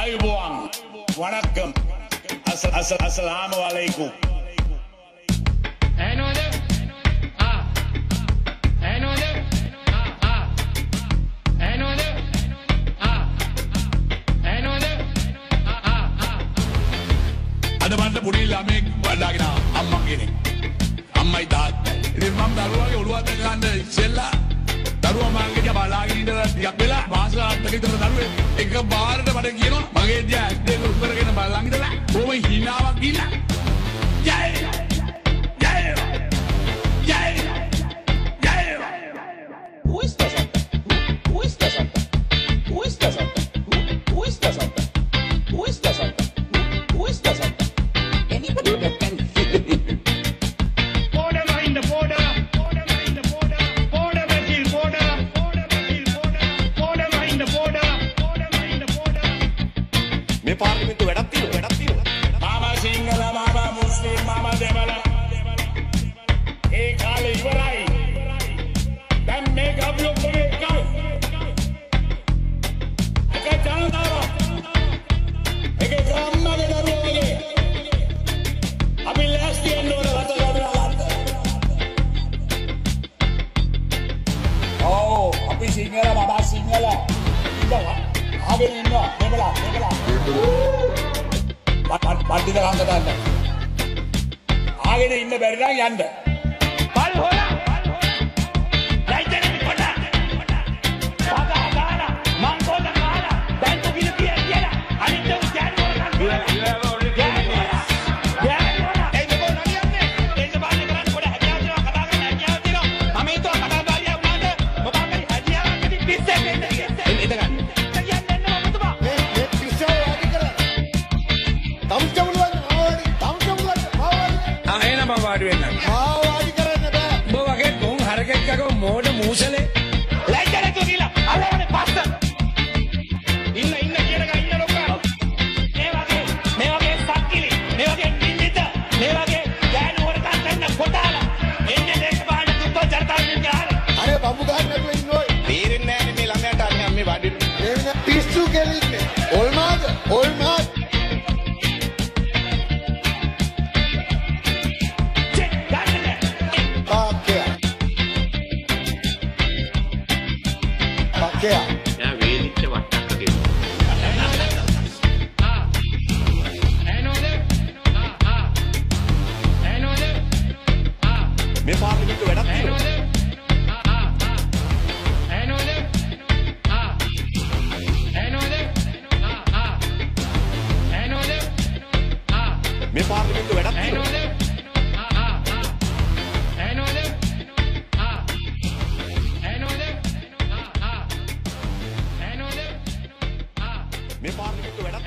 ආයුබෝවන් වණක්කම් අස්සලාමු අලයිකුම් ඇනෝද ඇනෝද ඇනෝද ඇනෝද අද මන්ට පුඩි ළමෙක් වඩාගෙන අම්මා කෙනෙක් අම්මයි තාත්තයි ඉතින් මම දරුවාගේ ඔළුව අත ගන්න ඉස්සෙල්ලා දරුවා මාගේ දිහා බලාගෙන ඉඳලා ටිකක් වෙලා මාස 8ක විතර දරුවෙක් එක බාරට මට කියනවා මගේ දිහා ඇස් දෙක උඩරගෙන බලන් ඉඳලා කොහොම හිනාවක් ගිහලා ජය Who is the Santa? Who is the Santa? Who is the Santa? Who is the Santa? Who is the Santa? Who is the Santa? Anybody that can border mind the border border mind the border border Brazil border border Brazil border border mind the border border mind the border මේ පාර්ලිමේන්තුව වැඩක් තියෙනවා මාමා සිංහල මාමා මුස්ලිම් මාමා දෙමළ ඒ කාලේ ඉවරයි දැන් මේක අපි ඔක්කොම එකයි එක ජනතාවක් එක ගම්මගේ දරුවෝ වගේ අපි ලෑස්ති වෙන්න ඕන රට ගමනකට ඔව් අපි සිංහල මාමා සිංහල ඉන්නවා ආගෙන ඉන්නවා දෙමළ පට්ටිද කංග දාන්න ආගෙන ඉන්න බැරි නම් යන්න බල් හොලා ලයිටරේ කොට පගා ගාලා මංගෝද ගාලා දැන් තෝ කිල කියලා අනිත් උන් ගෑනු වරන් කියලා මෝඩ මූසලේ ලයිටරේ තෝ කියලා අරවනේ පස්ස ඉන්න කියන ගා ඉන්න ලොකා මේ වගේ සක්කිලි මේ වගේ නින්දිත මේ වගේ ගෑනු වරන් කරන කොටාලා එන්නේ දේශපාලන දුක්ඛ ජනතාවෙන් ගාලා අර බම්බු ගහන්න නැතුව ඉන්නෝයි. තේරෙන්නේ නැහැ මේ ළමයාට අනේ අම්මේ වඩින්න ඒ පිස්සු කෙලින්නේ. ඔල්මාද චෙක් ගන්න පාක්කයා. පාක්කයා. යා වේලිච්ච වට්ටක්ක ගෙනවා මේ පාර්ලිමේන්තුව වැඩක් තියෙනවා මේ පාර්ලිමේන්තුව වැඩක් තියෙනවා මේ පාර්ලිමේන්තුව වැඩක්